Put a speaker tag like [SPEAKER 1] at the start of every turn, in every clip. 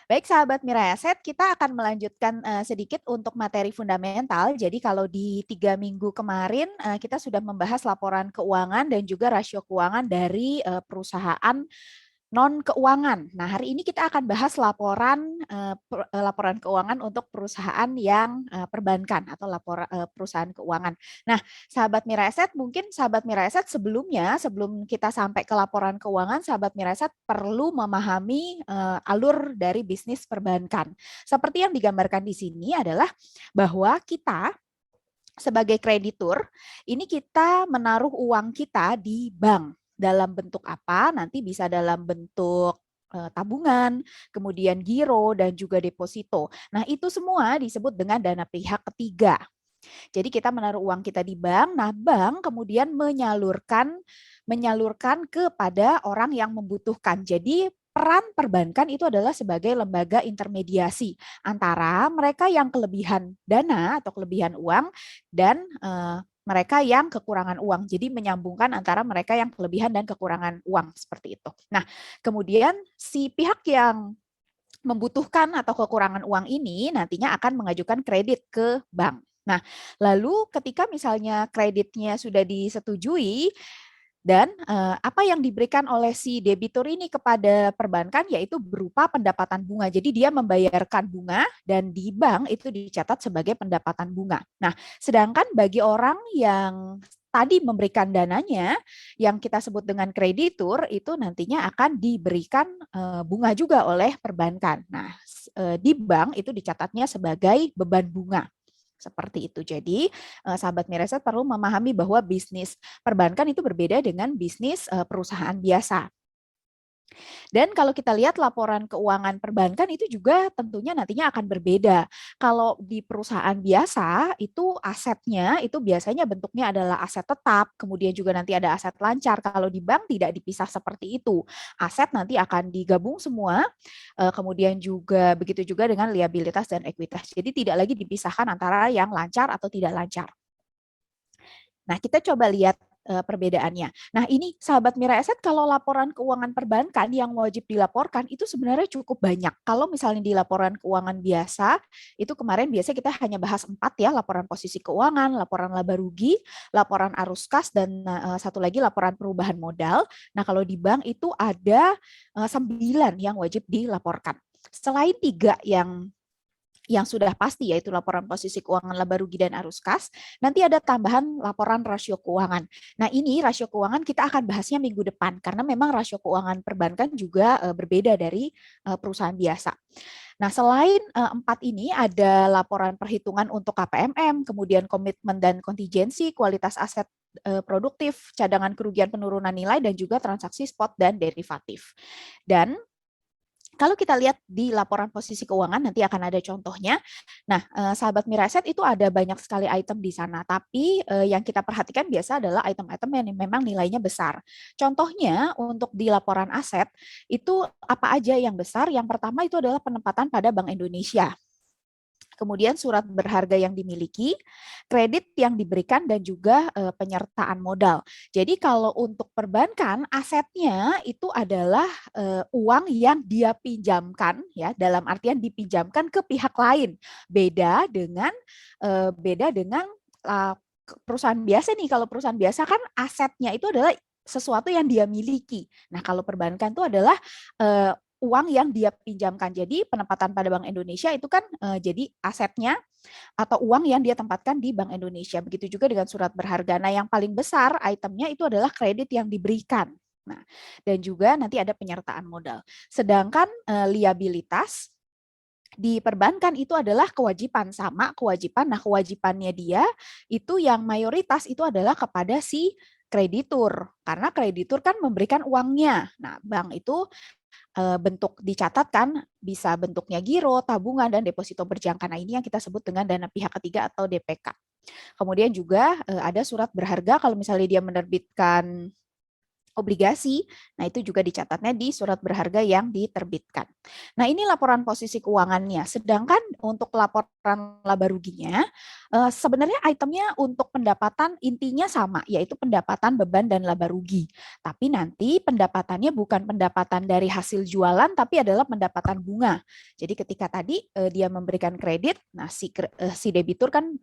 [SPEAKER 1] Baik, sahabat Mirai Aset, kita akan melanjutkan sedikit untuk materi fundamental. Jadi kalau di 3 minggu kemarin kita sudah membahas laporan keuangan dan juga rasio keuangan dari perusahaan non keuangan. Nah, hari ini kita akan bahas laporan keuangan untuk perusahaan yang perbankan atau perusahaan keuangan. Nah, sahabat Miraset, mungkin sahabat Miraset sebelum kita sampai ke laporan keuangan, sahabat Miraset perlu memahami alur dari bisnis perbankan. Seperti yang digambarkan di sini adalah bahwa kita sebagai kreditur, ini kita menaruh uang kita di bank. Dalam bentuk apa? Nanti bisa dalam bentuk tabungan, kemudian giro, dan juga deposito. Nah, itu semua disebut dengan dana pihak ketiga. Jadi kita menaruh uang kita di bank, nah bank kemudian menyalurkan kepada orang yang membutuhkan. Jadi peran perbankan itu adalah sebagai lembaga intermediasi antara mereka yang kelebihan dana atau kelebihan uang dan mereka yang kekurangan uang. Jadi menyambungkan antara mereka yang kelebihan dan kekurangan uang seperti itu. Nah, kemudian si pihak yang membutuhkan atau kekurangan uang ini nantinya akan mengajukan kredit ke bank. Nah, lalu ketika misalnya kreditnya sudah disetujui, dan apa yang diberikan oleh si debitur ini kepada perbankan yaitu berupa pendapatan bunga. Jadi dia membayarkan bunga dan di bank itu dicatat sebagai pendapatan bunga. Nah, sedangkan bagi orang yang tadi memberikan dananya yang kita sebut dengan kreditur itu nantinya akan diberikan bunga juga oleh perbankan. Nah, di bank itu dicatatnya sebagai beban bunga. Seperti itu. Jadi, sahabat Mireset perlu memahami bahwa bisnis perbankan itu berbeda dengan bisnis perusahaan biasa. Dan kalau kita lihat laporan keuangan perbankan itu juga tentunya nantinya akan berbeda. Kalau di perusahaan biasa itu asetnya itu biasanya bentuknya adalah aset tetap, kemudian juga nanti ada aset lancar. Kalau di bank tidak dipisah seperti itu. Aset nanti akan digabung semua, kemudian juga begitu juga dengan liabilitas dan ekuitas. Jadi tidak lagi dipisahkan antara yang lancar atau tidak lancar. Nah, kita coba lihat perbedaannya. Nah, ini sahabat Mira Asset, kalau laporan keuangan perbankan yang wajib dilaporkan itu sebenarnya cukup banyak. Kalau misalnya di laporan keuangan biasa, itu kemarin biasa kita hanya bahas 4 ya, laporan posisi keuangan, laporan laba rugi, laporan arus kas, dan satu lagi laporan perubahan modal. Nah, kalau di bank itu ada 9 yang wajib dilaporkan. Selain 3 yang sudah pasti yaitu laporan posisi keuangan laba rugi dan arus kas, nanti ada tambahan laporan rasio keuangan. Nah, ini rasio keuangan kita akan bahasnya minggu depan karena memang rasio keuangan perbankan juga berbeda dari perusahaan biasa. Nah, selain 4 ini ada laporan perhitungan untuk KPMM, kemudian komitmen dan kontingensi, kualitas aset produktif, cadangan kerugian penurunan nilai, dan juga transaksi spot dan derivatif. Dan kalau kita lihat di laporan posisi keuangan, nanti akan ada contohnya. Nah, sahabat Miraset itu ada banyak sekali item di sana, tapi yang kita perhatikan biasa adalah item-item yang memang nilainya besar. Contohnya untuk di laporan aset, itu apa aja yang besar? Yang pertama itu adalah penempatan pada Bank Indonesia. Kemudian surat berharga yang dimiliki, kredit yang diberikan, dan juga penyertaan modal. Jadi kalau untuk perbankan, asetnya itu adalah uang yang dia pinjamkan, ya, dalam artian dipinjamkan ke pihak lain. Beda dengan perusahaan biasa nih. Kalau perusahaan biasa kan asetnya itu adalah sesuatu yang dia miliki. Nah, kalau perbankan itu adalah uang yang dia pinjamkan. Jadi penempatan pada Bank Indonesia itu kan jadi asetnya atau uang yang dia tempatkan di Bank Indonesia. Begitu juga dengan surat berharga. Nah, yang paling besar itemnya itu adalah kredit yang diberikan. Nah, dan juga nanti ada penyertaan modal. Sedangkan liabilitas di perbankan itu adalah kewajiban sama kewajiban. Nah, kewajibannya dia itu yang mayoritas itu adalah kepada si kreditur. Karena kreditur kan memberikan uangnya. Nah, bank itu bentuk dicatatkan bisa bentuknya giro, tabungan, dan deposito berjangka. Nah, ini yang kita sebut dengan dana pihak ketiga atau DPK. Kemudian juga ada surat berharga kalau misalnya dia menerbitkan obligasi. Nah, itu juga dicatatnya di surat berharga yang diterbitkan. Nah, ini laporan posisi keuangannya. Sedangkan untuk laporan laba ruginya, sebenarnya itemnya untuk pendapatan intinya sama, yaitu pendapatan, beban, dan laba rugi. Tapi nanti pendapatannya bukan pendapatan dari hasil jualan, tapi adalah pendapatan bunga. Jadi ketika tadi dia memberikan kredit, nah si debitur kan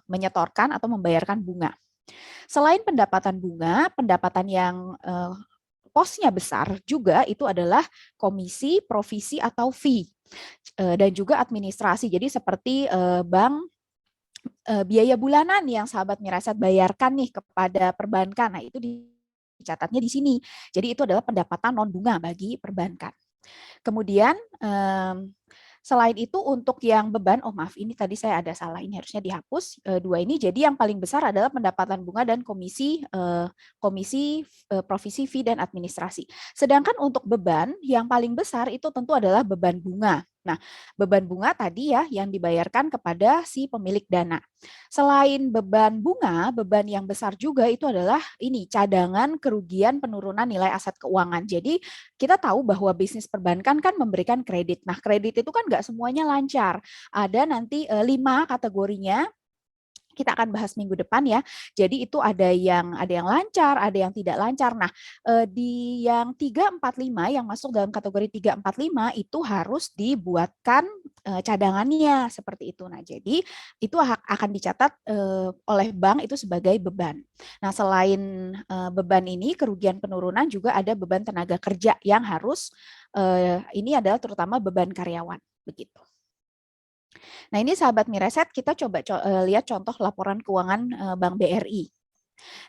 [SPEAKER 1] menyetorkan atau membayarkan bunga. Selain pendapatan bunga, pendapatan yang posnya besar juga itu adalah komisi, provisi, atau fee. Dan juga administrasi. Jadi seperti bank, biaya bulanan yang sahabat Mirasyat bayarkan nih kepada perbankan. Nah, itu dicatatnya di sini. Jadi itu adalah pendapatan non bunga bagi perbankan. Kemudian selain itu untuk yang beban, oh maaf ini tadi saya ada salah, ini harusnya dihapus dua ini. Jadi yang paling besar adalah pendapatan bunga dan komisi, provisi, fee, dan administrasi. Sedangkan untuk beban yang paling besar itu tentu adalah beban bunga. Nah, beban bunga tadi ya yang dibayarkan kepada si pemilik dana. Selain beban bunga, beban yang besar juga itu adalah ini cadangan kerugian penurunan nilai aset keuangan. Jadi kita tahu bahwa bisnis perbankan kan memberikan kredit. Nah, kredit itu kan nggak semuanya lancar. Ada nanti 5 kategorinya. Kita akan bahas minggu depan ya. Jadi itu ada yang lancar, ada yang tidak lancar. Nah, di yang 345 yang masuk dalam kategori 345 itu harus dibuatkan cadangannya seperti itu. Nah, jadi itu akan dicatat oleh bank itu sebagai beban. Nah, selain beban ini, kerugian penurunan juga ada beban tenaga kerja yang harus ini adalah terutama beban karyawan, begitu. Nah, ini sahabat Mirasyat, kita coba lihat contoh laporan keuangan Bank BRI.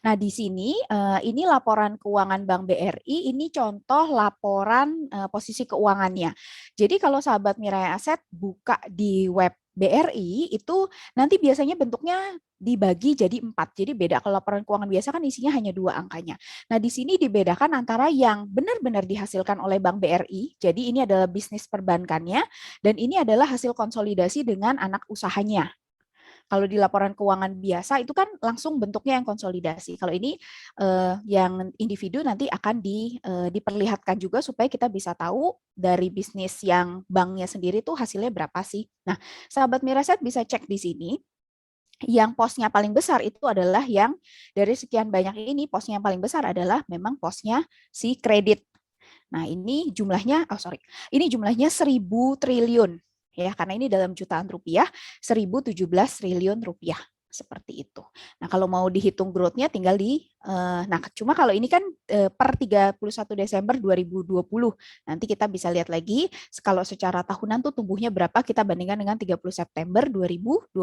[SPEAKER 1] Nah, di sini ini laporan keuangan Bank BRI, ini contoh laporan posisi keuangannya. Jadi kalau sahabat Mirai Aset buka di web BRI itu nanti biasanya bentuknya dibagi jadi 4. Jadi beda, kalau laporan keuangan biasa kan isinya hanya 2 angkanya. Nah, di sini dibedakan antara yang benar-benar dihasilkan oleh Bank BRI, jadi ini adalah bisnis perbankannya, dan ini adalah hasil konsolidasi dengan anak usahanya. Kalau di laporan keuangan biasa itu kan langsung bentuknya yang konsolidasi. Kalau ini yang individu nanti akan diperlihatkan juga supaya kita bisa tahu dari bisnis yang banknya sendiri tuh hasilnya berapa sih. Nah, sahabat Mirasyat bisa cek di sini. Yang posnya paling besar itu adalah yang dari sekian banyak ini, posnya yang paling besar adalah memang posnya si kredit. Nah, ini jumlahnya, ini jumlahnya 1.000 triliun. Ya, karena ini dalam jutaan rupiah, 1.017 triliun rupiah. Seperti itu. Nah, kalau mau dihitung growth-nya tinggal nah, cuma kalau ini kan per 31 Desember 2020. Nanti kita bisa lihat lagi, kalau secara tahunan tuh tumbuhnya berapa, kita bandingkan dengan 30 September 2020.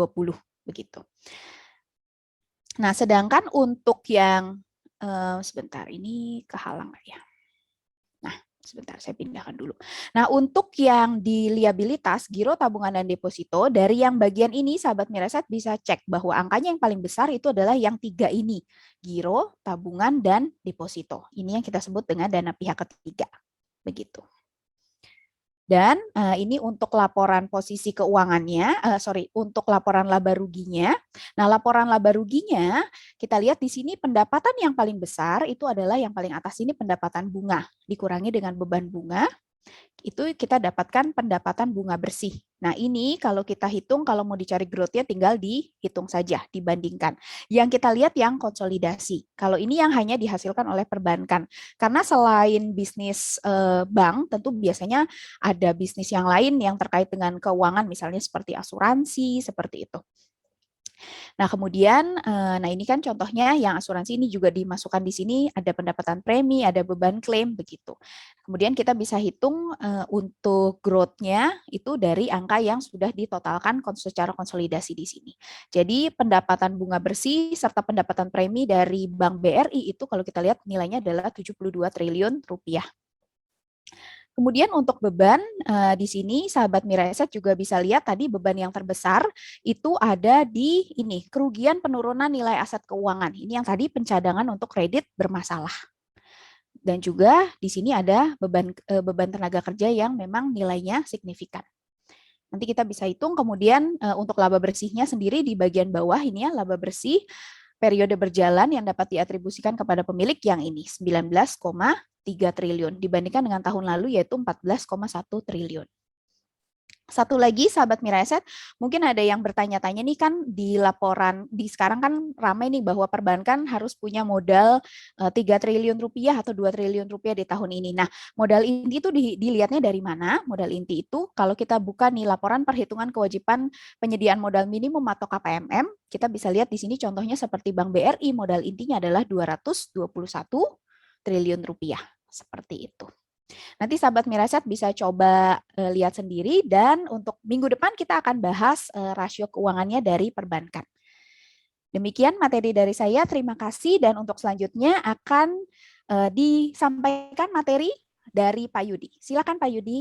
[SPEAKER 1] Begitu. Nah, sedangkan untuk yang, sebentar, ini kehalang ya. Sebentar, saya pindahkan dulu. Nah, untuk yang di liabilitas, giro, tabungan, dan deposito, dari yang bagian ini, sahabat Mirasyat bisa cek bahwa angkanya yang paling besar itu adalah yang 3 ini. Giro, tabungan, dan deposito. Ini yang kita sebut dengan dana pihak ketiga. Begitu. Dan ini untuk laporan posisi keuangannya, untuk laporan laba ruginya. Nah, laporan laba ruginya, kita lihat di sini pendapatan yang paling besar itu adalah yang paling atas ini pendapatan bunga. Dikurangi dengan beban bunga, itu kita dapatkan pendapatan bunga bersih. Nah, ini kalau kita hitung, kalau mau dicari growth-nya tinggal dihitung saja, dibandingkan. Yang kita lihat yang konsolidasi. Kalau ini yang hanya dihasilkan oleh perbankan. Karena selain bisnis bank, tentu biasanya ada bisnis yang lain yang terkait dengan keuangan, misalnya seperti asuransi, seperti itu. Nah, kemudian, nah ini kan contohnya yang asuransi ini juga dimasukkan di sini, ada pendapatan premi, ada beban klaim, begitu. Kemudian kita bisa hitung untuk growth-nya itu dari angka yang sudah ditotalkan secara konsolidasi di sini. Jadi pendapatan bunga bersih serta pendapatan premi dari Bank BRI itu kalau kita lihat nilainya adalah 72 triliun rupiah. Kemudian untuk beban di sini sahabat Mirasyat juga bisa lihat tadi beban yang terbesar itu ada di ini kerugian penurunan nilai aset keuangan. Ini yang tadi pencadangan untuk kredit bermasalah. Dan juga di sini ada beban tenaga kerja yang memang nilainya signifikan. Nanti kita bisa hitung kemudian untuk laba bersihnya sendiri di bagian bawah ini ya laba bersih periode berjalan yang dapat diatribusikan kepada pemilik yang ini 19,3 triliun dibandingkan dengan tahun lalu yaitu 14,1 triliun. Satu lagi sahabat Miraset, mungkin ada yang bertanya-tanya nih kan di laporan di sekarang kan ramai nih bahwa perbankan harus punya modal 3 triliun rupiah atau 2 triliun rupiah di tahun ini. Nah, modal inti itu dilihatnya dari mana? Modal inti itu kalau kita buka nih laporan perhitungan kewajiban penyediaan modal minimum atau KPMM, kita bisa lihat di sini contohnya seperti Bank BRI modal intinya adalah 221 triliun rupiah. Seperti itu. Nanti sahabat Miraset bisa coba lihat sendiri dan untuk minggu depan kita akan bahas rasio keuangannya dari perbankan. Demikian materi dari saya, terima kasih dan untuk selanjutnya akan disampaikan materi dari Pak Yudi. Silakan Pak Yudi.